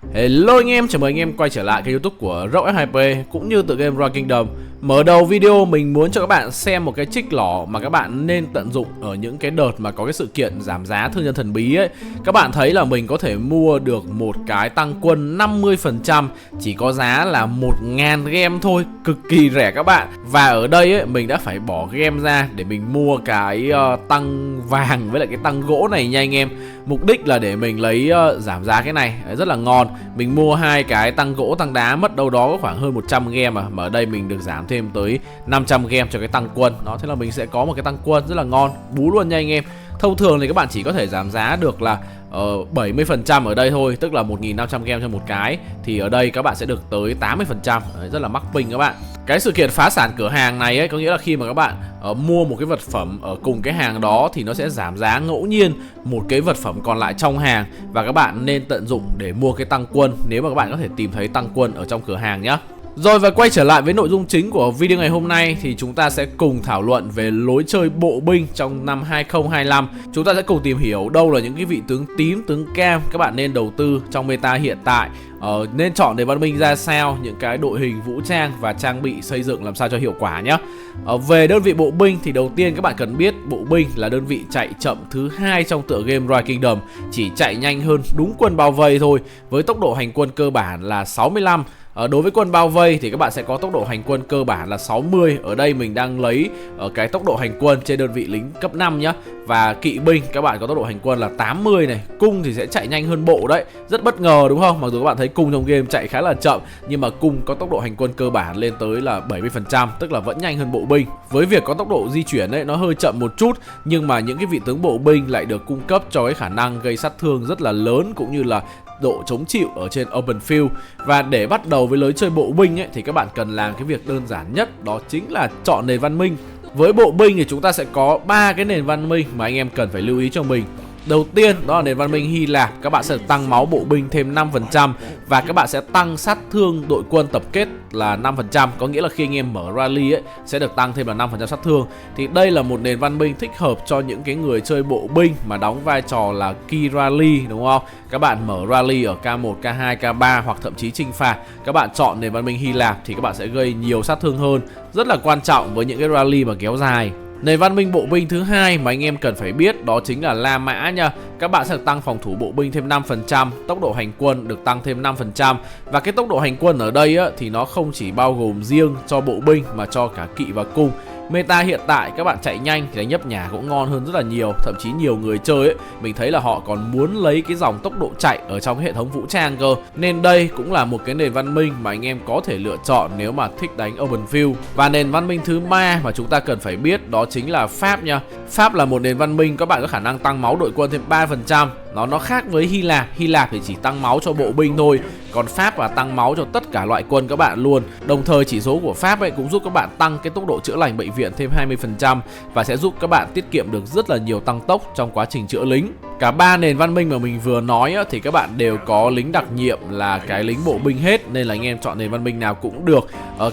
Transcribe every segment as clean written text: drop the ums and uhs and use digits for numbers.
Hello anh em, chào mừng anh em quay trở lại kênh YouTube của RockF2P cũng như tựa game Royal Kingdom. Mở đầu video mình muốn cho các bạn xem một cái trích lỏ mà các bạn nên tận dụng ở những cái đợt mà có cái sự kiện giảm giá thương nhân thần bí ấy. Các bạn thấy là mình có thể mua được một cái tăng quân 50% chỉ có giá là 1000 gem thôi, cực kỳ rẻ các bạn. Và ở đây ấy, mình đã phải bỏ gem ra để mình mua cái tăng vàng với lại cái tăng gỗ này nha anh em. Mục đích là để mình lấy giảm giá cái này rất là ngon. Mình mua hai cái tăng gỗ tăng đá mất đâu đó có khoảng hơn 100 gem mà ở đây mình được giảm thêm tới 500 gem cho cái tăng quân. Đó, thế là mình sẽ có một cái tăng quân rất là ngon, bú luôn nha anh em. Thông thường thì các bạn chỉ có thể giảm giá được là 70% ở đây thôi, tức là 1500 gem cho một cái. Thì ở đây các bạn sẽ được tới 80%, rất là mắc ping các bạn. Cái sự kiện phá sản cửa hàng này ấy, có nghĩa là khi mà các bạn mua một cái vật phẩm ở cùng cái hàng đó thì nó sẽ giảm giá ngẫu nhiên một cái vật phẩm còn lại trong hàng. Và các bạn nên tận dụng để mua cái tăng quân nếu mà các bạn có thể tìm thấy tăng quân ở trong cửa hàng nhé. Rồi, và quay trở lại với nội dung chính của video ngày hôm nay thì chúng ta sẽ cùng thảo luận về lối chơi bộ binh trong năm 2025. Chúng ta sẽ cùng tìm hiểu đâu là những cái vị tướng tím, tướng cam các bạn nên đầu tư trong meta hiện tại. Nên chọn nền văn minh ra sao, những cái đội hình vũ trang và trang bị xây dựng làm sao cho hiệu quả nhé. Về đơn vị bộ binh thì đầu tiên các bạn cần biết bộ binh là đơn vị chạy chậm thứ hai trong tựa game Royal Kingdom, chỉ chạy nhanh hơn đúng quân bao vây thôi, với tốc độ hành quân cơ bản là 65. Đối với quân bao vây thì các bạn sẽ có tốc độ hành quân cơ bản là 60. Ở đây mình đang lấy cái tốc độ hành quân trên đơn vị lính cấp 5 nhá. Và kỵ binh các bạn có tốc độ hành quân là 80 này. Cung thì sẽ chạy nhanh hơn bộ đấy. Rất bất ngờ đúng không? Mặc dù các bạn thấy cung trong game chạy khá là chậm, nhưng mà cung có tốc độ hành quân cơ bản lên tới là 70%, tức là vẫn nhanh hơn bộ binh. Với việc có tốc độ di chuyển ấy, nó hơi chậm một chút, nhưng mà những cái vị tướng bộ binh lại được cung cấp cho cái khả năng gây sát thương rất là lớn, cũng như là độ chống chịu ở trên open field. Và để bắt đầu với lối chơi bộ binh ấy, thì các bạn cần làm cái việc đơn giản nhất, đó chính là chọn nền văn minh. Với bộ binh thì chúng ta sẽ có 3 cái nền văn minh mà anh em cần phải lưu ý cho mình. Đầu tiên đó là nền văn minh Hy Lạp, các bạn sẽ tăng máu bộ binh thêm 5% và các bạn sẽ tăng sát thương đội quân tập kết là 5%, có nghĩa là khi anh em mở rally ấy sẽ được tăng thêm là 5% sát thương. Thì đây là một nền văn minh thích hợp cho những cái người chơi bộ binh mà đóng vai trò là key rally, đúng không? Các bạn mở rally ở K1, K2, K3 hoặc thậm chí chinh phạt, các bạn chọn nền văn minh Hy Lạp thì các bạn sẽ gây nhiều sát thương hơn, rất là quan trọng với những cái rally mà kéo dài. Nền văn minh bộ binh thứ hai mà anh em cần phải biết đó chính là La Mã nha. Các bạn sẽ được tăng phòng thủ bộ binh thêm 5%, tốc độ hành quân được tăng thêm 5%. Và cái tốc độ hành quân ở đây á, thì nó không chỉ bao gồm riêng cho bộ binh mà cho cả kỵ và cung. Meta hiện tại các bạn chạy nhanh thì đánh nhấp nhả cũng ngon hơn rất là nhiều. Thậm chí nhiều người chơi ấy, mình thấy là họ còn muốn lấy cái dòng tốc độ chạy ở trong cái hệ thống vũ trang cơ. Nên đây cũng là một cái nền văn minh mà anh em có thể lựa chọn nếu mà thích đánh open field. Và nền văn minh thứ ba mà chúng ta cần phải biết đó chính là Pháp nha. Pháp là một nền văn minh các bạn có khả năng tăng máu đội quân thêm 3%. Nó khác với Hy Lạp. Hy Lạp thì chỉ tăng máu cho bộ binh thôi, còn Pháp là tăng máu cho tất cả loại quân các bạn luôn. Đồng thời chỉ số của Pháp ấy cũng giúp các bạn tăng cái tốc độ chữa lành bệnh viện thêm 20% và sẽ giúp các bạn tiết kiệm được rất là nhiều tăng tốc trong quá trình chữa lính. Cả ba nền văn minh mà mình vừa nói á, thì các bạn đều có lính đặc nhiệm là cái lính bộ binh hết, nên là anh em chọn nền văn minh nào cũng được.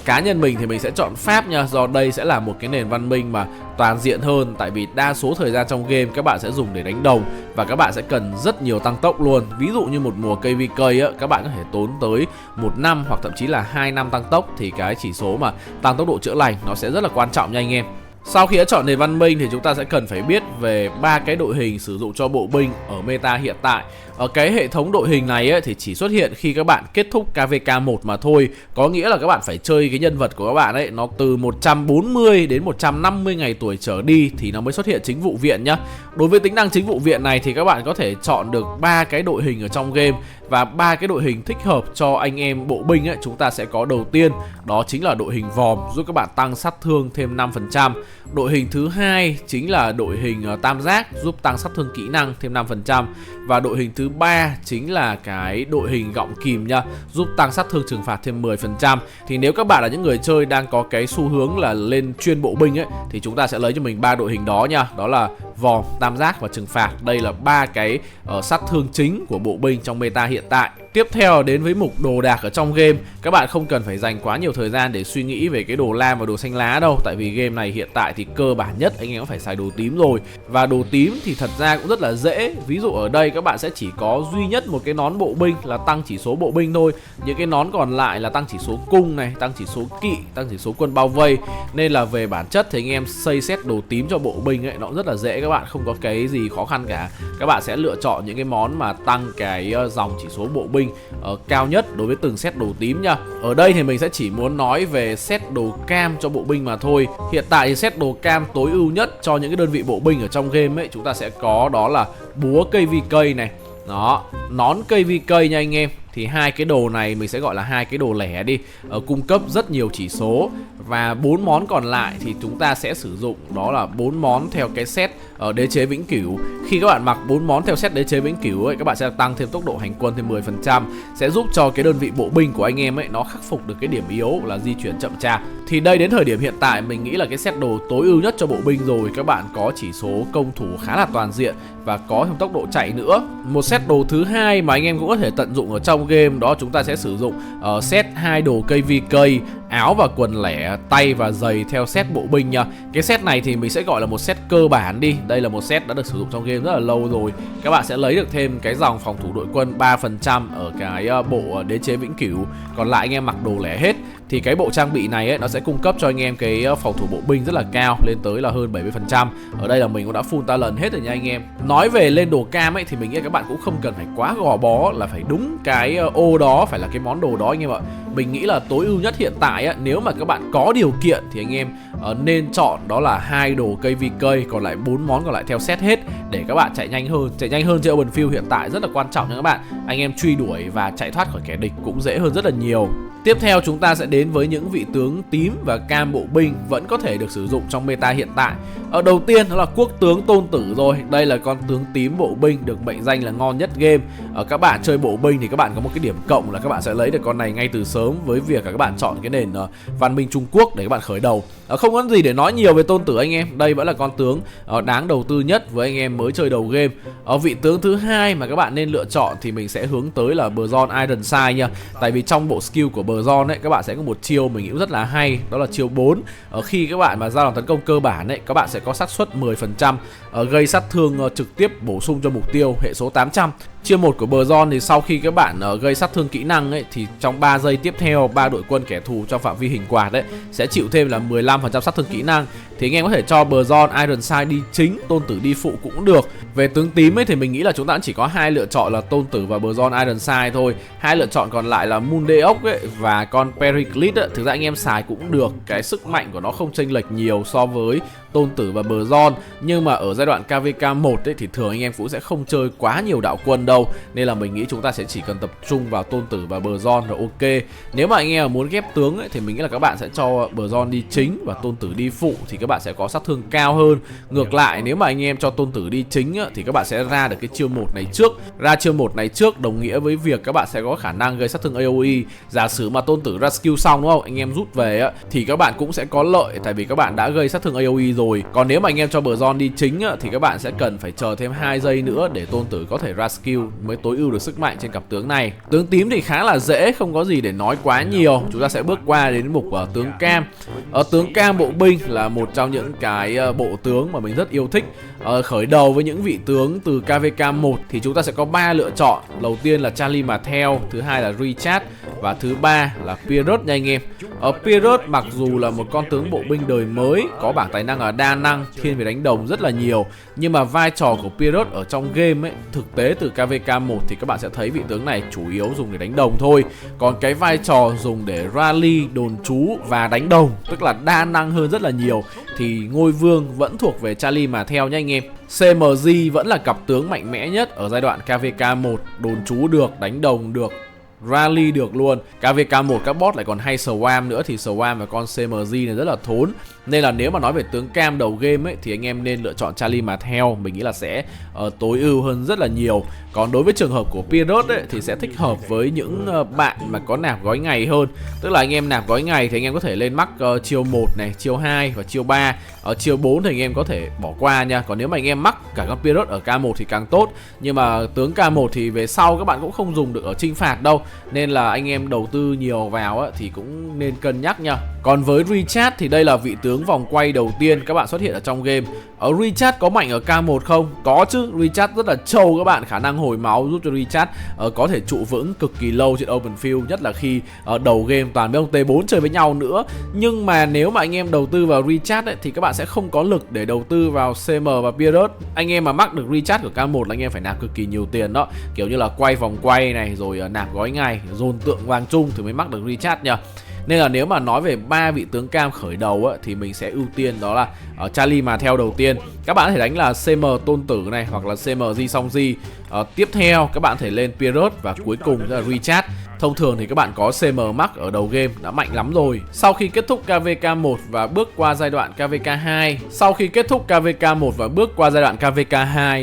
Cá nhân mình thì mình sẽ chọn Pháp nha, do đây sẽ là một cái nền văn minh mà toàn diện hơn, tại vì đa số thời gian trong game các bạn sẽ dùng để đánh đồng và các bạn sẽ cần rất nhiều tăng tốc luôn. Ví dụ như một mùa KVK á, các bạn có thể tốn tới 1 năm hoặc thậm chí là 2 năm tăng tốc, thì cái chỉ số mà tăng tốc độ chữa lành nó sẽ rất là quan trọng nha anh em. Sau khi đã chọn nền văn minh thì chúng ta sẽ cần phải biết về 3 cái đội hình sử dụng cho bộ binh ở meta hiện tại. Ở cái hệ thống đội hình này ấy, thì chỉ xuất hiện khi các bạn kết thúc KVK1 mà thôi. Có nghĩa là các bạn phải chơi cái nhân vật của các bạn ấy nó từ 140 đến 150 ngày tuổi trở đi thì nó mới xuất hiện chính vụ viện nhá. Đối với tính năng chính vụ viện này thì các bạn có thể chọn được 3 cái đội hình ở trong game. Và 3 cái đội hình thích hợp cho anh em bộ binh ấy, chúng ta sẽ có đầu tiên đó chính là đội hình vòm, giúp các bạn tăng sát thương thêm 5%. Đội hình thứ hai chính là đội hình tam giác, giúp tăng sát thương kỹ năng thêm 5%. Và đội hình thứ ba chính là cái đội hình gọng kìm nha, giúp tăng sát thương trừng phạt thêm 10%. Thì nếu các bạn là những người chơi đang có cái xu hướng là lên chuyên bộ binh ấy, thì chúng ta sẽ lấy cho mình 3 đội hình đó nha. Đó là vòm, tam giác và trừng phạt. Đây là 3 cái sát thương chính của bộ binh trong meta hiện tại. Tiếp theo đến với mục đồ đạc ở trong game. Các bạn không cần phải dành quá nhiều thời gian để suy nghĩ về cái đồ lam và đồ xanh lá đâu, tại vì game này hiện tại thì cơ bản nhất anh em có phải xài đồ tím rồi. Và đồ tím thì thật ra cũng rất là dễ. Ví dụ ở đây các bạn sẽ chỉ có duy nhất một cái nón bộ binh là tăng chỉ số bộ binh thôi. Những cái nón còn lại là tăng chỉ số cung này, tăng chỉ số kỵ, tăng chỉ số quân bao vây. Nên là về bản chất thì anh em xây set đồ tím cho bộ binh ấy nó rất là dễ các bạn, không có cái gì khó khăn cả. Các bạn sẽ lựa chọn những cái món mà tăng cái dòng chỉ số bộ binh cao nhất đối với từng set đồ tím nha. Ở đây thì mình sẽ chỉ muốn nói về set đồ cam cho bộ binh mà thôi. Hiện tại thì set đồ cam tối ưu nhất cho những cái đơn vị bộ binh ở trong game ấy chúng ta sẽ có đó là búa KVK này, đó, nón KVK nha anh em. Thì hai cái đồ này mình sẽ gọi là hai cái đồ lẻ đi, cung cấp rất nhiều chỉ số. Và 4 món còn lại thì chúng ta sẽ sử dụng đó là 4 món theo cái set đế chế vĩnh cửu. Khi các bạn mặc 4 món theo set đế chế vĩnh cửu ấy, các bạn sẽ tăng thêm tốc độ hành quân thêm 10%, sẽ giúp cho cái đơn vị bộ binh của anh em ấy nó khắc phục được cái điểm yếu là di chuyển chậm chạp. Thì đây đến thời điểm hiện tại mình nghĩ là cái set đồ tối ưu nhất cho bộ binh rồi. Các bạn có chỉ số công thủ khá là toàn diện và có thêm tốc độ chạy nữa. Một set đồ thứ hai mà anh em cũng có thể tận dụng ở trong game đó chúng ta sẽ sử dụng set 2 đồ KVK, áo và quần lẻ, tay và giày theo set bộ binh nha. Cái set này thì mình sẽ gọi là một set cơ bản đi. Đây là một set đã được sử dụng trong game rất là lâu rồi. Các bạn sẽ lấy được thêm cái dòng phòng thủ đội quân 3% ở cái bộ đế chế vĩnh cửu. Còn lại anh em mặc đồ lẻ hết. Thì cái bộ trang bị này ấy, nó sẽ cung cấp cho anh em cái phòng thủ bộ binh rất là cao, lên tới là hơn 70%. Ở đây là mình cũng đã full talent hết rồi nha anh em. Nói về lên đồ cam ấy thì mình nghĩ các bạn cũng không cần phải quá gò bó là phải đúng cái ô đó, phải là cái món đồ đó anh em ạ. Mình nghĩ là tối ưu nhất hiện tại á, nếu mà các bạn có điều kiện thì anh em nên chọn đó là 2 đồ KVK, còn lại 4 món còn lại theo set hết để các bạn chạy nhanh hơn. Chạy nhanh hơn trên Open Field hiện tại rất là quan trọng nha các bạn. Anh em truy đuổi và chạy thoát khỏi kẻ địch cũng dễ hơn rất là nhiều. Tiếp theo chúng ta sẽ đến với những vị tướng tím và cam bộ binh vẫn có thể được sử dụng trong meta hiện tại. Ở đầu tiên đó là quốc tướng Tôn Tử rồi. Đây là con tướng tím bộ binh được mệnh danh là ngon nhất game. Các bạn chơi bộ binh thì các bạn có một cái điểm cộng là các bạn sẽ lấy được con này ngay từ sớm với việc các bạn chọn cái nền văn minh Trung Quốc để các bạn khởi đầu. Không có gì để nói nhiều về Tôn Tử anh em. Đây vẫn là con tướng đáng đầu tư nhất với anh em mới chơi đầu game. Vị tướng thứ hai mà các bạn nên lựa chọn thì mình sẽ hướng tới là Bronze Ironside nha. Tại vì trong bộ skill của Bronze ấy các bạn sẽ có một chiêu mình nghĩ rất là hay, đó là chiêu 4. Khi các bạn mà ra đòn tấn công cơ bản ấy, các bạn sẽ có xác suất 10% gây sát thương trực tiếp bổ sung cho mục tiêu hệ số 800. Chiêu 1 của Bronze thì sau khi các bạn gây sát thương kỹ năng ấy thì trong 3 giây tiếp theo 3 đội quân kẻ thù trong phạm vi hình quạt ấy sẽ chịu thêm là 15% sát thương kỹ năng. Thì anh em có thể cho Bronze Ironside đi chính, Tôn Tử đi phụ cũng được. Về tướng tím ấy thì mình nghĩ là chúng ta chỉ có 2 lựa chọn là Tôn Tử và Bronze Ironside thôi. 2 lựa chọn còn lại là Mundeok ấy và con Pericles ấy. Thực ra anh em xài cũng được, cái sức mạnh của nó không chênh lệch nhiều so với Tôn Tử và Bronze. Nhưng mà ở giai đoạn KVK 1 ấy thì thường anh em cũng sẽ không chơi quá nhiều đạo quân đâu. Nên là mình nghĩ chúng ta sẽ chỉ cần tập trung vào Tôn Tử và Bronze là ok. Nếu mà anh em muốn ghép tướng ấy thì mình nghĩ là các bạn sẽ cho Bronze đi chính và Tôn Tử đi phụ thì các bạn sẽ có sát thương cao hơn. Ngược lại nếu mà anh em cho Tôn Tử đi chính ấy, thì các bạn sẽ ra được cái chiêu 1 này trước. Ra chiêu 1 này trước đồng nghĩa với việc các bạn sẽ có khả năng gây sát thương AoE. Giả sử mà Tôn Tử ra skill xong đúng không? Anh em rút về ấy, thì các bạn cũng sẽ có lợi tại vì các bạn đã gây sát thương AoE rồi. Còn nếu mà anh em cho Bronze đi chính ấy, thì các bạn sẽ cần phải chờ thêm 2 giây nữa để Tôn Tử có thể ra skill mới tối ưu được sức mạnh trên cặp tướng này. Tướng tím thì khá là dễ, không có gì để nói quá nhiều. Chúng ta sẽ bước qua đến mục tướng cam. Tướng cam bộ binh là một trong những cái bộ tướng mà mình rất yêu thích. Khởi đầu với những vị tướng từ KVK 1 thì chúng ta sẽ có 3 lựa chọn. Đầu tiên là Charlie Martel, thứ hai là Richard và thứ ba là Pierrot nha anh em. Pierrot mặc dù là một con tướng bộ binh đời mới, có bảng tài năng là đa năng, thiên về đánh đồng rất là nhiều, nhưng mà vai trò của Pierrot ở trong game ấy, thực tế từ KVK 1 thì các bạn sẽ thấy vị tướng này chủ yếu dùng để đánh đồng thôi. Còn cái vai trò dùng để rally, đồn trú và đánh đồng, tức là đa năng hơn rất là nhiều, thì ngôi vương vẫn thuộc về Charlie Martel nha anh em. CMG vẫn là cặp tướng mạnh mẽ nhất ở giai đoạn KVK 1, đồn trú được, đánh đồng được, rally được luôn. KVK 1 các bot lại còn hay Swarm nữa thì Swarm và con CMG này rất là thốn. Nên là nếu mà nói về tướng cam đầu game ấy thì anh em nên lựa chọn Charlie Martel, mình nghĩ là sẽ tối ưu hơn rất là nhiều. Còn đối với trường hợp của Pierrot ấy thì sẽ thích hợp với những bạn mà có nạp gói ngày hơn. Tức là anh em nạp gói ngày thì anh em có thể lên mắc chiêu 1 này, chiêu 2 và chiêu 3. Ở chiêu 4 thì anh em có thể bỏ qua nha. Còn nếu mà anh em mắc cả con Pierrot ở K1 thì càng tốt. Nhưng mà tướng K1 thì về sau các bạn cũng không dùng được ở chinh phạt đâu. Nên là anh em đầu tư nhiều vào thì cũng nên cân nhắc nha. Còn với Richard thì đây là vị tướng tướng vòng quay đầu tiên các bạn xuất hiện ở trong game. Recharge có mạnh ở K1 không? Có chứ, Recharge rất là trâu các bạn, khả năng hồi máu giúp cho Recharge có thể trụ vững cực kỳ lâu trên open field, nhất là khi đầu game toàn với ông T4 chơi với nhau nữa. Nhưng mà nếu mà anh em đầu tư vào Recharge thì các bạn sẽ không có lực để đầu tư vào CM và Pierrot. Anh em mà mắc được Recharge của K1 là anh em phải nạp cực kỳ nhiều tiền đó, kiểu như là quay vòng quay này, rồi nạp gói ngày, dồn tượng vàng chung thì mới mắc được Recharge nha. Nên là nếu mà nói về 3 vị tướng cam khởi đầu thì mình sẽ ưu tiên đó là Charlie mà theo đầu tiên. Các bạn có thể đánh là CM Tôn Tử này, hoặc là CM Di Song Di. Tiếp theo các bạn có thể lên Pierrot, và cuối cùng là Recharge. Thông thường thì các bạn có CM Max ở đầu game đã mạnh lắm rồi. Sau khi kết thúc KVK1 và bước qua giai đoạn KVK2,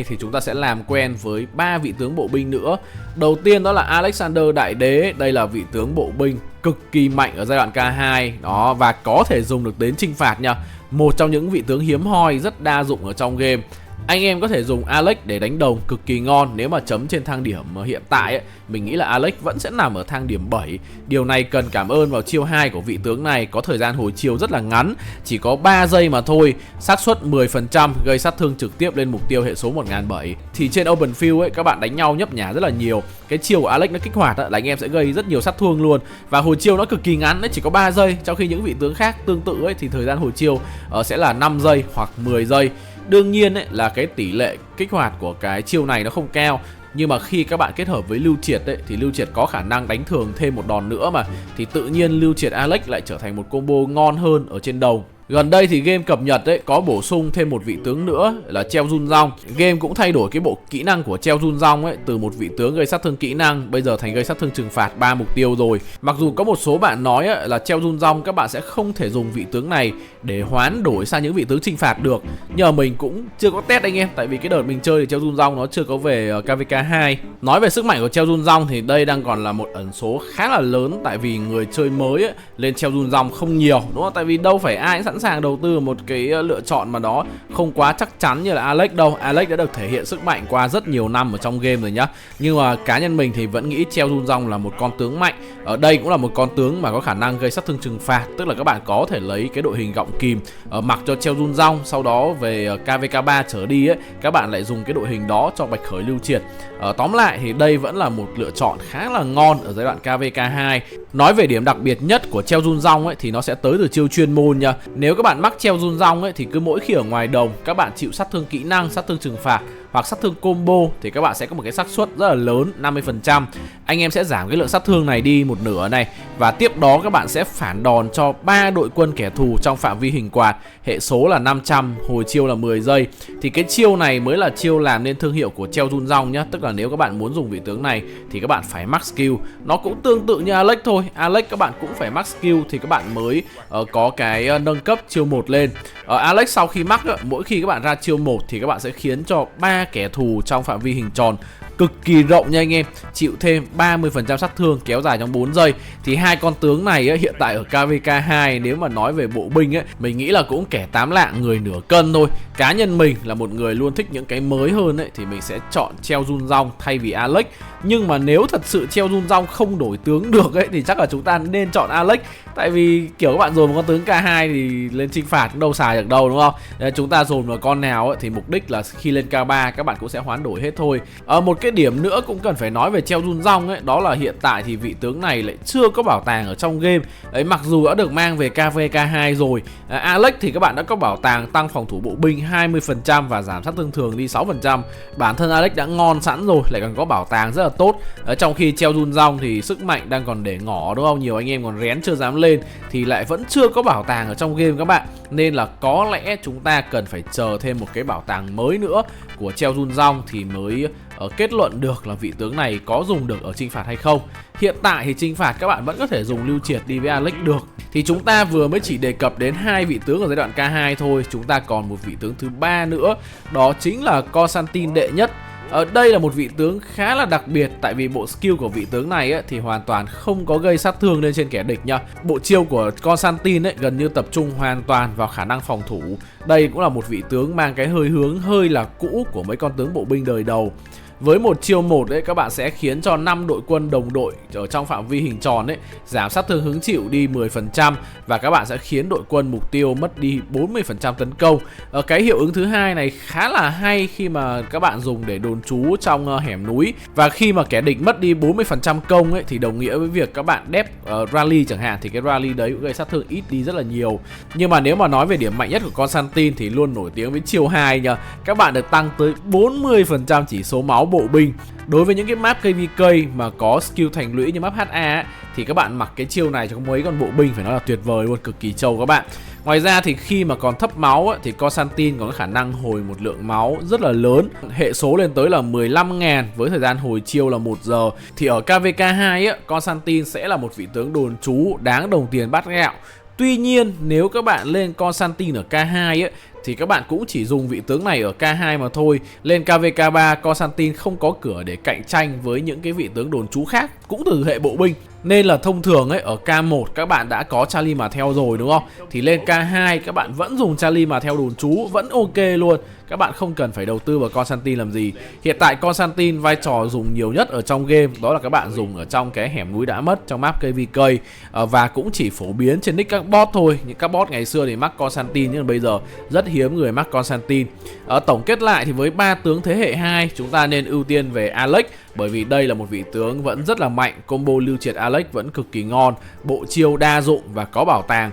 thì chúng ta sẽ làm quen với 3 vị tướng bộ binh nữa. Đầu tiên đó là Alexander Đại Đế. Đây là vị tướng bộ binh cực kỳ mạnh ở giai đoạn K2 đó, và có thể dùng được đến chinh phạt nha. Một trong những vị tướng hiếm hoi rất đa dụng ở trong game. Anh em có thể dùng Alex để đánh đồng cực kỳ ngon. Nếu mà chấm trên thang điểm hiện tại mình nghĩ là Alex vẫn sẽ nằm ở thang điểm 7. Điều này cần cảm ơn vào chiêu 2 của vị tướng này, có thời gian hồi chiêu rất là ngắn, chỉ có 3 giây mà thôi, xác suất 10% gây sát thương trực tiếp lên mục tiêu hệ số 1007. Thì trên open field các bạn đánh nhau nhấp nhả rất là nhiều. Cái chiêu của Alex nó kích hoạt là anh em sẽ gây rất nhiều sát thương luôn, và hồi chiêu nó cực kỳ ngắn, chỉ có 3 giây, trong khi những vị tướng khác tương tự thì thời gian hồi chiêu sẽ là 5 giây hoặc 10 giây. Đương nhiên là cái tỷ lệ kích hoạt của cái chiêu này nó không cao, nhưng mà khi các bạn kết hợp với Lưu Triệt thì Lưu Triệt có khả năng đánh thường thêm một đòn nữa mà, thì tự nhiên Lưu Triệt Alex lại trở thành một combo ngon hơn ở trên đầu. Gần đây thì game cập nhật có bổ sung thêm một vị tướng nữa là Treo Jun Rong. Game cũng thay đổi cái bộ kỹ năng của Treo Jun Rong từ một vị tướng gây sát thương kỹ năng bây giờ thành gây sát thương trừng phạt 3 mục tiêu rồi. Mặc dù có một số bạn nói là Treo Jun Rong các bạn sẽ không thể dùng vị tướng này để hoán đổi sang những vị tướng trừng phạt được, nhưng mà mình cũng chưa có test anh em, tại vì cái đợt mình chơi thì Treo Jun Rong nó chưa có về KVK2. Nói về sức mạnh của Treo Jun Rong thì đây đang còn là một ẩn số khá là lớn, tại vì người chơi mới lên Treo Jun Rong không nhiều, đúng không? Tại vì đâu phải ai cũng sẵn sàng đầu tư một cái lựa chọn mà nó không quá chắc chắn như là Alex đâu. Alex đã được thể hiện sức mạnh qua rất nhiều năm ở trong game rồi nhá. Nhưng mà cá nhân mình thì vẫn nghĩ Treo Jun Rong là một con tướng mạnh. Ở đây cũng là một con tướng mà có khả năng gây sát thương trừng phạt, tức là các bạn có thể lấy cái đội hình gọng kìm mặc cho Treo Jun Rong, sau đó về KVK3 trở đi các bạn lại dùng cái đội hình đó cho Bạch Khởi Lưu Triệt. Tóm lại thì đây vẫn là một lựa chọn khá là ngon ở giai đoạn KVK2. Nói về điểm đặc biệt nhất của Treo Jun Rong thì nó sẽ tới từ chiêu chuyên môn nha. Nếu các bạn mắc Treo Jun Rong thì cứ mỗi khi ở ngoài đồng các bạn chịu sát thương kỹ năng, sát thương trừng phạt hoặc sát thương combo thì các bạn sẽ có một cái xác suất rất là lớn, 50%. Anh em sẽ giảm cái lượng sát thương này đi một nửa này, và tiếp đó các bạn sẽ phản đòn cho 3 đội quân kẻ thù trong phạm vi hình quạt, hệ số là 500, hồi chiêu là 10 giây. Thì cái chiêu này mới là chiêu làm nên thương hiệu của Treo Jun Rong nhá. Tức là nếu các bạn muốn dùng vị tướng này thì các bạn phải max skill. Nó cũng tương tự như Alex thôi. Alex các bạn cũng phải max skill thì các bạn mới có cái nâng cấp chiêu 1 lên. Alex sau khi max mỗi khi các bạn ra chiêu 1 thì các bạn sẽ khiến cho 3 kẻ thù trong phạm vi hình tròn cực kỳ rộng nha anh em, chịu thêm 30% sát thương kéo dài trong 4 giây. Thì hai con tướng này hiện tại ở KVK2 nếu mà nói về bộ binh mình nghĩ là cũng kẻ 8 lạng người nửa cân thôi. Cá nhân mình là một người luôn thích những cái mới hơn thì mình sẽ chọn Treo Jun Rong thay vì Alex. Nhưng mà nếu thật sự Treo Jun Rong không đổi tướng được thì chắc là chúng ta nên chọn Alex. Tại vì kiểu các bạn dồn một con tướng K2 thì lên chinh phạt cũng đâu xài được đâu, đúng không? Chúng ta dồn vào con nào thì mục đích là khi lên K3 các bạn cũng sẽ hoán đổi hết thôi. Một cái điểm nữa cũng cần phải nói về Treo Jun Rong đó là hiện tại thì vị tướng này lại chưa có bảo tàng ở trong game. Mặc dù đã được mang về KVK2 rồi. Alex thì các bạn đã có bảo tàng tăng phòng thủ bộ binh 20% và giảm sát thương thường đi 6%. Bản thân Alex đã ngon sẵn rồi, lại còn có bảo tàng rất là tốt. Trong khi Treo Jun Rong thì sức mạnh đang còn để ngỏ, đúng không? Nhiều anh em còn rén chưa dám lên thì lại vẫn chưa có bảo tàng ở trong game các bạn. Nên là có lẽ chúng ta cần phải chờ thêm một cái bảo tàng mới nữa của Treo Jun Rong thì mới kết luận được là vị tướng này có dùng được ở chinh phạt hay không. Hiện tại thì chinh phạt các bạn vẫn có thể dùng Lưu Triệt đi với Alex được. Thì chúng ta vừa mới chỉ đề cập đến 2 vị tướng ở giai đoạn K2 thôi. Chúng ta còn một vị tướng thứ 3 nữa, đó chính là Constantine đệ nhất. Ở đây là một vị tướng khá là đặc biệt, tại vì bộ skill của vị tướng này thì hoàn toàn không có gây sát thương lên trên kẻ địch nha. Bộ chiêu của Constantine gần như tập trung hoàn toàn vào khả năng phòng thủ. Đây cũng là một vị tướng mang cái hơi hướng hơi là cũ của mấy con tướng bộ binh đời đầu. Với một chiêu 1 đấy, các bạn sẽ khiến cho 5 đội quân đồng đội ở trong phạm vi hình tròn đấy giảm sát thương hứng chịu đi 10% và các bạn sẽ khiến đội quân mục tiêu mất đi 40% tấn công. Cái hiệu ứng thứ hai này khá là hay khi mà các bạn dùng để đồn trú trong hẻm núi, và khi mà kẻ địch mất đi 40% công ấy thì đồng nghĩa với việc các bạn đép rally chẳng hạn, thì cái rally đấy cũng gây sát thương ít đi rất là nhiều. Nhưng mà nếu mà nói về điểm mạnh nhất của Constantine thì luôn nổi tiếng với chiêu 2 nha. Các bạn được tăng tới 40% chỉ số máu bộ binh. Đối với những cái map KVK mà có skill thành lũy như map HA ấy, thì các bạn mặc cái chiêu này cho mấy con bộ binh phải nói là tuyệt vời luôn, cực kỳ trâu các bạn. Ngoài ra thì khi mà còn thấp máu ấy, thì Constantine có khả năng hồi một lượng máu rất là lớn, hệ số lên tới là 15.000 với thời gian hồi chiêu là 1 giờ. Thì ở KVK2 ấy, Constantine sẽ là một vị tướng đồn trú đáng đồng tiền bát gạo. Tuy nhiên nếu các bạn lên Constantine ở K2 ấy, thì các bạn cũng chỉ dùng vị tướng này ở K2 mà thôi. Lên KVK3 Constantine không có cửa để cạnh tranh với những cái vị tướng đồn trú khác cũng từ hệ bộ binh. Nên là thông thường ấy, ở K1 các bạn đã có Charlie mà theo rồi đúng không? Thì lên K2 các bạn vẫn dùng Charlie mà theo đồn trú vẫn ok luôn. Các bạn không cần phải đầu tư vào Constantine làm gì. Hiện tại Constantine vai trò dùng nhiều nhất ở trong game đó là các bạn dùng ở trong cái hẻm núi đã mất trong map KVK, và cũng chỉ phổ biến trên nick các bot thôi. Những các bot ngày xưa thì mắc Constantine nhưng mà bây giờ rất hiếm người mắc Constantine. Tổng kết lại thì với 3 tướng thế hệ 2 chúng ta nên ưu tiên về Alex, bởi vì đây là một vị tướng vẫn rất là mạnh. Combo lưu triệt Alex vẫn cực kỳ ngon, bộ chiêu đa dụng và có bảo tàng.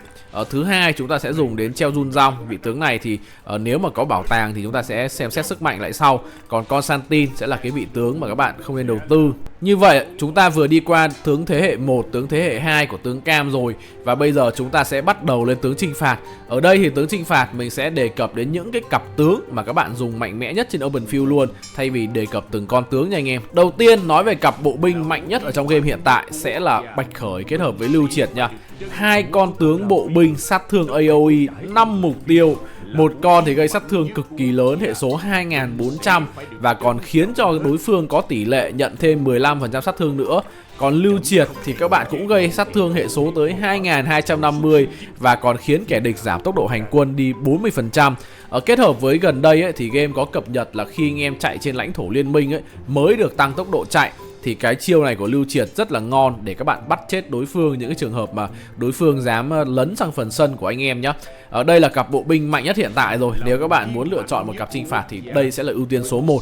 Thứ hai chúng ta sẽ dùng đến Treo Jun Dong. Vị tướng này thì nếu mà có bảo tàng thì chúng ta sẽ xem xét sức mạnh lại sau. Còn Constantine sẽ là cái vị tướng mà các bạn không nên đầu tư. Như vậy chúng ta vừa đi qua tướng thế hệ 1, tướng thế hệ 2 của tướng Cam rồi, và bây giờ chúng ta sẽ bắt đầu lên tướng chinh phạt. Ở đây thì tướng chinh phạt mình sẽ đề cập đến những cái cặp tướng mà các bạn dùng mạnh mẽ nhất trên Open Field luôn, thay vì đề cập từng con tướng nha anh em. Đầu tiên nói về cặp bộ binh mạnh nhất ở trong game hiện tại sẽ là Bạch Khởi kết hợp với Lưu Triệt nha. Hai con tướng bộ binh sát thương AoE 5 mục tiêu. Một con thì gây sát thương cực kỳ lớn, hệ số 2400 và còn khiến cho đối phương có tỷ lệ nhận thêm 15% sát thương nữa. Còn Lưu Triệt thì các bạn cũng gây sát thương hệ số tới 2250 và còn khiến kẻ địch giảm tốc độ hành quân đi 40%. Kết hợp với gần đây ấy, thì game có cập nhật là khi anh em chạy trên lãnh thổ liên minh ấy, mới được tăng tốc độ chạy. Thì cái chiêu này của Lưu Triệt rất là ngon để các bạn bắt chết đối phương những cái trường hợp mà đối phương dám lấn sang phần sân của anh em nhé. Ở đây là cặp bộ binh mạnh nhất hiện tại rồi. Nếu các bạn muốn lựa chọn một cặp chinh phạt thì đây sẽ là ưu tiên số 1.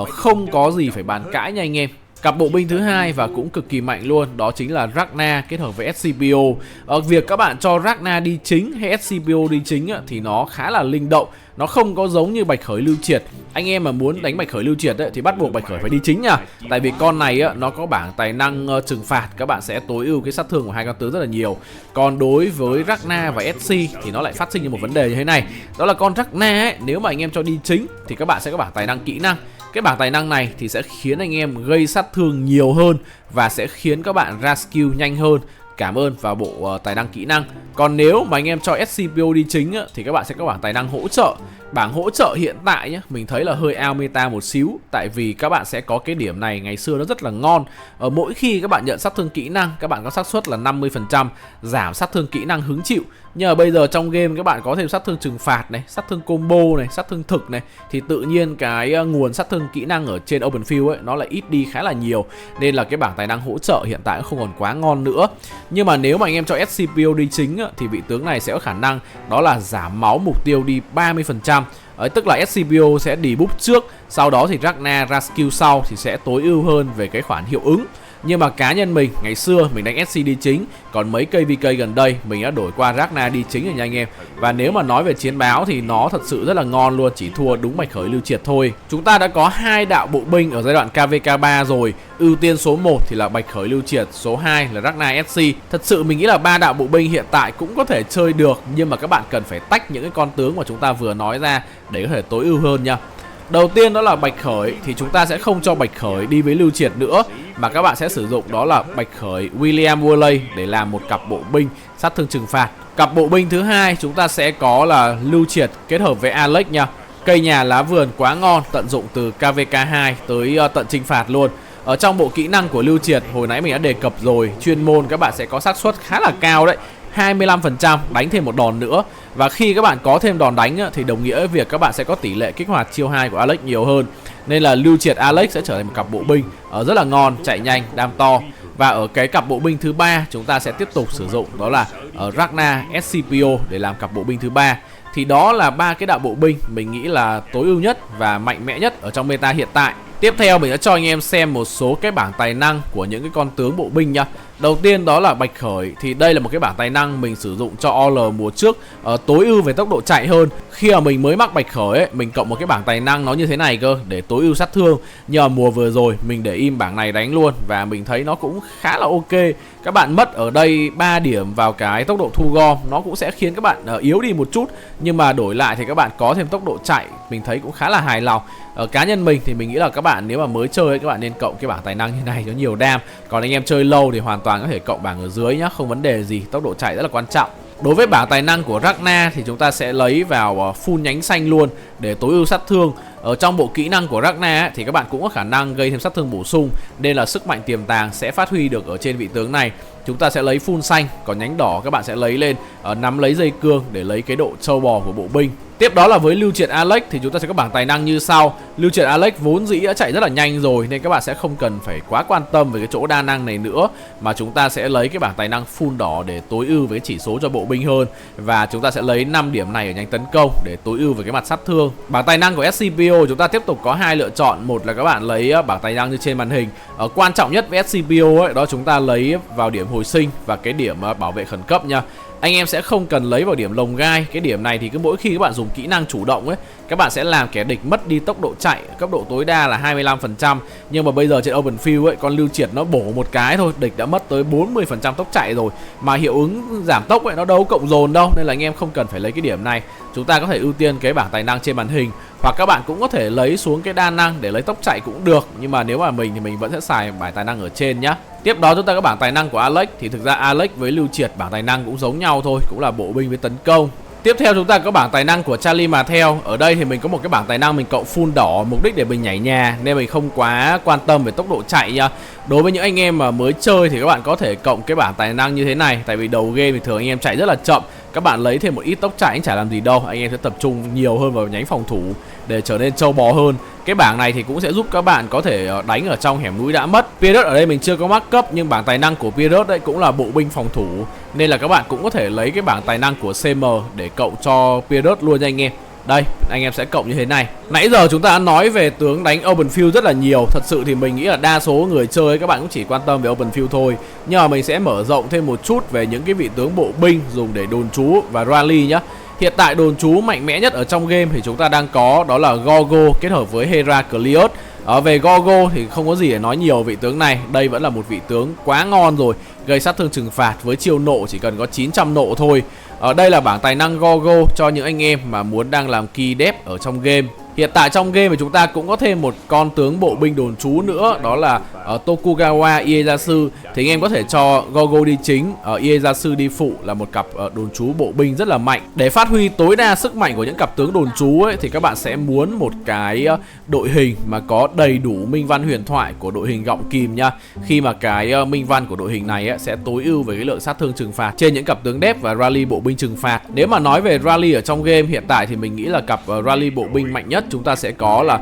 Không có gì phải bàn cãi nha anh em. Cặp bộ binh thứ hai và cũng cực kỳ mạnh luôn, đó chính là Ragna kết hợp với SCPO. Việc các bạn cho Ragna đi chính hay SCPO đi chính thì nó khá là linh động. Nó không có giống như Bạch Khởi Lưu Triệt. Anh em mà muốn đánh Bạch Khởi Lưu Triệt thì bắt buộc Bạch Khởi phải đi chính nha. Tại vì con này nó có bảng tài năng trừng phạt, các bạn sẽ tối ưu cái sát thương của hai con tướng rất là nhiều. Còn đối với Ragna và SC thì nó lại phát sinh ra một vấn đề như thế này. Đó là con Ragna ấy, nếu mà anh em cho đi chính thì các bạn sẽ có bảng tài năng kỹ năng. Cái bảng tài năng này thì sẽ khiến anh em gây sát thương nhiều hơn và sẽ khiến các bạn ra skill nhanh hơn. Cảm ơn vào bộ tài năng kỹ năng. Còn nếu mà anh em cho SCPO đi chính thì các bạn sẽ có bảng tài năng hỗ trợ. Bảng hỗ trợ hiện tại nhé, mình thấy là hơi out meta một xíu. Tại vì các bạn sẽ có cái điểm này ngày xưa nó rất là ngon. Mỗi khi các bạn nhận sát thương kỹ năng, các bạn có xác suất là 50% giảm sát thương kỹ năng hứng chịu. Nhưng mà bây giờ trong game các bạn có thêm sát thương trừng phạt này, sát thương combo này, sát thương thực này, thì tự nhiên cái nguồn sát thương kỹ năng ở trên Open Field ấy nó lại ít đi khá là nhiều. Nên là cái bảng tài năng hỗ trợ hiện tại không còn quá ngon nữa. Nhưng mà nếu mà anh em cho SCPO đi chính thì vị tướng này sẽ có khả năng đó là giảm máu mục tiêu đi 30%. Tức là SCPO sẽ debuff trước, sau đó thì Ragna ra skill sau thì sẽ tối ưu hơn về cái khoản hiệu ứng. Nhưng mà cá nhân mình, ngày xưa mình đánh SC đi chính, còn mấy KVK gần đây mình đã đổi qua Ragna đi chính rồi nha anh em. Và nếu mà nói về chiến báo thì nó thật sự rất là ngon luôn, chỉ thua đúng Bạch Khởi Lưu Triệt thôi. Chúng ta đã có 2 đạo bộ binh ở giai đoạn KVK3 rồi. Ưu tiên số 1 thì là Bạch Khởi Lưu Triệt, số 2 là Ragna SC. Thật sự mình nghĩ là 3 đạo bộ binh hiện tại cũng có thể chơi được, nhưng mà các bạn cần phải tách những cái con tướng mà chúng ta vừa nói ra để có thể tối ưu hơn nha. Đầu tiên đó là Bạch Khởi thì chúng ta sẽ không cho Bạch Khởi đi với Lưu Triệt nữa, mà các bạn sẽ sử dụng đó là Bạch Khởi William Worley để làm một cặp bộ binh sát thương trừng phạt. Cặp bộ binh thứ hai chúng ta sẽ có là Lưu Triệt kết hợp với Alex nha. Cây nhà lá vườn quá ngon, tận dụng từ KVK2 tới tận chinh phạt luôn. Ở trong bộ kỹ năng của Lưu Triệt hồi nãy mình đã đề cập rồi, chuyên môn các bạn sẽ có xác suất khá là cao đấy, 25% đánh thêm một đòn nữa. Và khi các bạn có thêm đòn đánh thì đồng nghĩa với việc các bạn sẽ có tỷ lệ kích hoạt chiêu 2 của Alex nhiều hơn. Nên là Lưu Triệt Alex sẽ trở thành một cặp bộ binh rất là ngon, chạy nhanh, đam to. Và ở cái cặp bộ binh thứ 3 chúng ta sẽ tiếp tục sử dụng đó là Ragna SCPO để làm cặp bộ binh thứ 3. Thì đó là 3 cái đạo bộ binh mình nghĩ là tối ưu nhất và mạnh mẽ nhất ở trong meta hiện tại. Tiếp theo mình đã cho anh em xem một số cái bảng tài năng của những cái con tướng bộ binh nha. Đầu tiên đó là Bạch Khởi, thì đây là một cái bảng tài năng mình sử dụng cho OL mùa trước, tối ưu về tốc độ chạy hơn. Khi mà mình mới mắc Bạch Khởi ấy, mình cộng một cái bảng tài năng nó như thế này cơ để tối ưu sát thương. Nhưng mà mùa vừa rồi mình để im bảng này đánh luôn và mình thấy nó cũng khá là ok. Các bạn mất ở đây 3 điểm vào cái tốc độ thu gom, nó cũng sẽ khiến các bạn yếu đi một chút. Nhưng mà đổi lại thì các bạn có thêm tốc độ chạy, mình thấy cũng khá là hài lòng. Cá nhân mình thì mình nghĩ là các bạn nếu mà mới chơi ấy, các bạn nên cộng cái bảng tài năng như này cho nhiều đam. Còn anh em chơi lâu thì hoàn toàn có thể cộng bảng ở dưới nhá, không vấn đề gì, tốc độ chạy rất là quan trọng. Đối với bảng tài năng của Ragna thì chúng ta sẽ lấy vào full nhánh xanh luôn để tối ưu sát thương. Ở trong bộ kỹ năng của Ragna thì các bạn cũng có khả năng gây thêm sát thương bổ sung, nên là sức mạnh tiềm tàng sẽ phát huy được ở trên vị tướng này. Chúng ta sẽ lấy full xanh, còn nhánh đỏ các bạn sẽ lấy lên nắm lấy dây cương để lấy cái độ trâu bò của bộ binh. Tiếp đó là với Lưu Triệt Alex thì chúng ta sẽ có bảng tài năng như sau. Lưu Triệt Alex vốn dĩ đã chạy rất là nhanh rồi nên các bạn sẽ không cần phải quá quan tâm về cái chỗ đa năng này nữa, mà chúng ta sẽ lấy cái bảng tài năng full đỏ để tối ưu với cái chỉ số cho bộ binh hơn. Và chúng ta sẽ lấy 5 điểm này ở nhánh tấn công để tối ưu về cái mặt sát thương. Bảng tài năng của SCPO chúng ta tiếp tục có 2 lựa chọn. Một là các bạn lấy bảng tài năng như trên màn hình. Quan trọng nhất với SCPO ấy, đó chúng ta lấy vào điểm hồi sinh và cái điểm bảo vệ khẩn cấp nha. Anh em sẽ không cần lấy vào điểm lồng gai. Cái điểm này thì cứ mỗi khi các bạn dùng kỹ năng chủ động ấy, các bạn sẽ làm kẻ địch mất đi tốc độ chạy, cấp độ tối đa là 25%. Nhưng mà bây giờ trên Open Field ấy, con Lưu Triệt nó bổ một cái thôi, địch đã mất tới 40% tốc chạy rồi. Mà hiệu ứng giảm tốc ấy nó đâu cộng dồn đâu, nên là anh em không cần phải lấy cái điểm này. Chúng ta có thể ưu tiên cái bảng tài năng trên màn hình, hoặc các bạn cũng có thể lấy xuống cái đa năng để lấy tốc chạy cũng được. Nhưng mà nếu mà mình thì mình vẫn sẽ xài bảng tài năng ở trên nhá. Tiếp đó chúng ta có bảng tài năng của Alex. Thì thực ra Alex với Lưu Triệt bảng tài năng cũng giống nhau thôi, cũng là bộ binh với tấn công. Tiếp theo chúng ta có bảng tài năng của Charlie Martel. Ở đây thì mình có một cái bảng tài năng mình cộng full đỏ, mục đích để mình nhảy nhà nên mình không quá quan tâm về tốc độ chạy nha. Đối với những anh em mà mới chơi thì các bạn có thể cộng cái bảng tài năng như thế này. Tại vì đầu game thì thường anh em chạy rất là chậm, các bạn lấy thêm một ít tốc chạy cũng chả làm gì đâu. Anh em sẽ tập trung nhiều hơn vào nhánh phòng thủ để trở nên trâu bò hơn. Cái bảng này thì cũng sẽ giúp các bạn có thể đánh ở trong hẻm núi đã mất. Pirate ở đây mình chưa có mắc cấp, nhưng bảng tài năng của Pirate đấy cũng là bộ binh phòng thủ, nên là các bạn cũng có thể lấy cái bảng tài năng của CM để cộng cho Pirate luôn nha anh em. Đây, anh em sẽ cộng như thế này. Nãy giờ chúng ta đã nói về tướng đánh Open Field rất là nhiều. Thật sự thì mình nghĩ là đa số người chơi các bạn cũng chỉ quan tâm về Open Field thôi. Nhưng mà mình sẽ mở rộng thêm một chút về những cái vị tướng bộ binh dùng để đồn trú và rally nhá. Hiện tại đồn trú mạnh mẽ nhất ở trong game thì chúng ta đang có đó là Gorgo kết hợp với Heraclius. Về Gorgo thì không có gì để nói nhiều vị tướng này. Đây vẫn là một vị tướng quá ngon rồi, gây sát thương trừng phạt với chiêu nộ chỉ cần có 900 nộ thôi. Ở đây là bảng tài năng Gorgo cho những anh em mà muốn đang làm key dep ở trong game. Hiện tại trong game thì chúng ta cũng có thêm một con tướng bộ binh đồn trú nữa, đó là Tokugawa Ieyasu. Thì anh em có thể cho Gorgo đi chính, Ieyasu đi phụ là một cặp đồn trú bộ binh rất là mạnh. Để phát huy tối đa sức mạnh của những cặp tướng đồn trú ấy, thì các bạn sẽ muốn một cái đội hình mà có đầy đủ minh văn huyền thoại của đội hình gọng kìm nha. Khi mà cái minh văn của đội hình này ấy, sẽ tối ưu về cái lượng sát thương trừng phạt trên những cặp tướng dep và rally bộ binh trừng phạt. Nếu mà nói về rally ở trong game hiện tại thì mình nghĩ là cặp rally bộ binh mạnh nhất chúng ta sẽ có là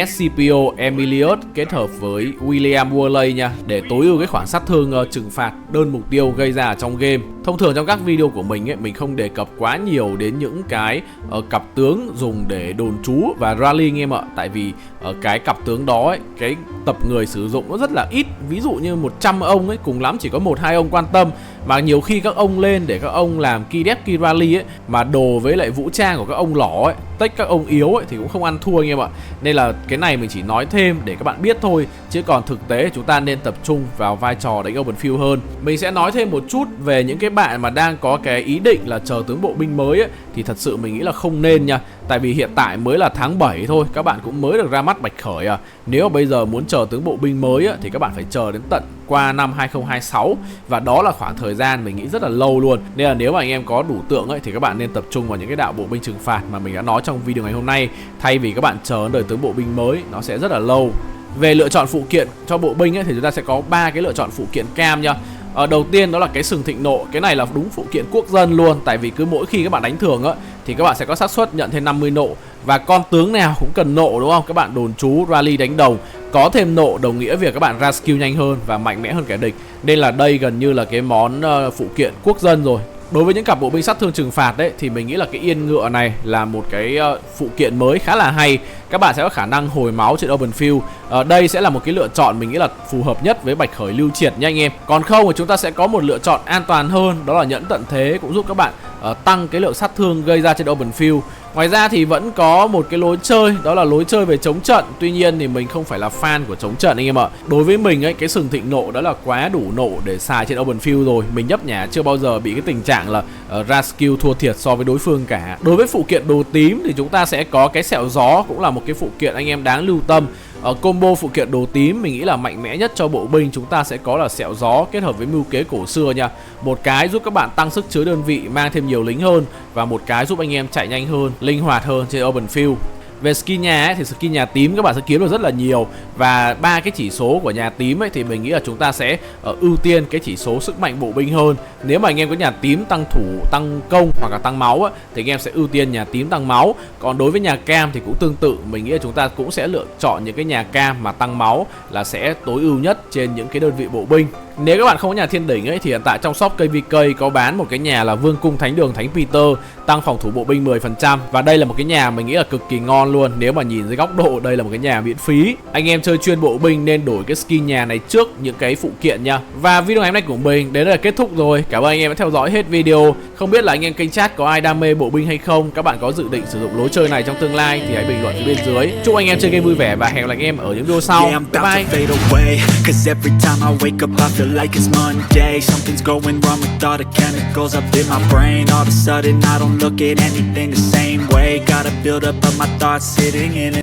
SCPO Emilius kết hợp với William Worley nha, để tối ưu cái khoản sát thương trừng phạt đơn mục tiêu gây ra ở trong game. Thông thường trong các video của mình ấy, mình không đề cập quá nhiều đến những cái cặp tướng dùng để đồn trú và rally anh em ạ. Tại vì cái cặp tướng đó ấy, cái tập người sử dụng nó rất là ít. Ví dụ như 100 ông ấy, cùng lắm chỉ có 1-2 ông quan tâm. Mà nhiều khi các ông lên để các ông làm key dep, key rally ấy, mà đồ với lại vũ trang của các ông lỏ ấy, tách các ông yếu ấy, thì cũng không ăn thua anh em ạ. Nên là cái này mình chỉ nói thêm để các bạn biết thôi, chứ còn thực tế chúng ta nên tập trung vào vai trò đánh Open Field hơn. Mình sẽ nói thêm một chút về những cái bạn mà đang có cái ý định là chờ tướng bộ binh mới ấy, thì thật sự mình nghĩ là không nên nha. Tại vì hiện tại mới là tháng 7 thôi, các bạn cũng mới được ra mắt Bạch Khởi à. Nếu mà bây giờ muốn chờ tướng bộ binh mới ấy, thì các bạn phải chờ đến tận qua năm 2026. Và đó là khoảng thời gian mình nghĩ rất là lâu luôn. Nên là nếu mà anh em có đủ tượng ấy, thì các bạn nên tập trung vào những cái đạo bộ binh trừng phạt mà mình đã nói trong video ngày hôm nay, thay vì các bạn chờ đời tướng bộ binh mới, nó sẽ rất là lâu. Về lựa chọn phụ kiện cho bộ binh ấy, thì chúng ta sẽ có 3 cái lựa chọn phụ kiện cam nha. Đầu tiên đó là cái sừng thịnh nộ. Cái này là đúng phụ kiện quốc dân luôn, tại vì cứ mỗi khi các bạn đánh thường á thì các bạn sẽ có xác suất nhận thêm 50 nộ. Và con tướng nào cũng cần nộ đúng không? Các bạn đồn trú, rally đánh đồng, có thêm nộ đồng nghĩa việc các bạn ra skill nhanh hơn và mạnh mẽ hơn kẻ địch. Nên là đây gần như là cái món phụ kiện quốc dân rồi. Đối với những cặp bộ binh sát thương trừng phạt đấy thì mình nghĩ là cái yên ngựa này là một cái phụ kiện mới khá là hay. Các bạn sẽ có khả năng hồi máu trên open field. Đây sẽ là một cái lựa chọn mình nghĩ là phù hợp nhất với Bạch Khởi lưu triệt nha anh em. Còn không thì chúng ta sẽ có một lựa chọn an toàn hơn, đó là nhẫn tận thế, cũng giúp các bạn tăng cái lượng sát thương gây ra trên open field. Ngoài ra thì vẫn có một cái lối chơi, đó là lối chơi về chống trận. Tuy nhiên thì mình không phải là fan của chống trận anh em ạ. Đối với mình ấy, cái sừng thịnh nộ đó là quá đủ nộ để xài trên open field rồi. Mình nhấp nhả chưa bao giờ bị cái tình trạng là ra skill thua thiệt so với đối phương cả. Đối với phụ kiện đồ tím thì chúng ta sẽ có cái sẹo gió, cũng là một cái phụ kiện anh em đáng lưu tâm. Combo phụ kiện đồ tím mình nghĩ là mạnh mẽ nhất cho bộ binh chúng ta sẽ có là sẹo gió kết hợp với mưu kế cổ xưa nha. Một cái giúp các bạn tăng sức chứa đơn vị, mang thêm nhiều lính hơn, và một cái giúp anh em chạy nhanh hơn, linh hoạt hơn trên open field. Về skin nhà ấy, thì skin nhà tím các bạn sẽ kiếm được rất là nhiều. Và ba cái chỉ số của nhà tím ấy thì mình nghĩ là chúng ta sẽ ưu tiên cái chỉ số sức mạnh bộ binh hơn. Nếu mà anh em có nhà tím tăng thủ, tăng công hoặc là tăng máu ấy, thì anh em sẽ ưu tiên nhà tím tăng máu. Còn đối với nhà cam thì cũng tương tự, mình nghĩ là chúng ta cũng sẽ lựa chọn những cái nhà cam mà tăng máu là sẽ tối ưu nhất trên những cái đơn vị bộ binh. Nếu các bạn không có nhà thiên đỉnh ấy thì hiện tại trong shop KVK có bán một cái nhà là Vương cung Thánh đường Thánh Peter, tăng phòng thủ bộ binh 10%. Và đây là một cái nhà mình nghĩ là cực kỳ ngon luôn. Nếu mà nhìn dưới góc độ đây là một cái nhà miễn phí. Anh em chơi chuyên bộ binh nên đổi cái skin nhà này trước những cái phụ kiện nha. Và video ngày hôm nay của mình đến đây là kết thúc rồi. Cảm ơn anh em đã theo dõi hết video. Không biết là anh em kênh chat có ai đam mê bộ binh hay không? Các bạn có dự định sử dụng lối chơi này trong tương lai thì hãy bình luận phía bên dưới. Chúc anh em chơi game vui vẻ và hẹn gặp lại anh em ở những video sau. Bye bye. Like it's Monday, something's going wrong with all the chemicals up in my brain. All of a sudden I don't look at anything the same way. Gotta build up of my thoughts sitting in it.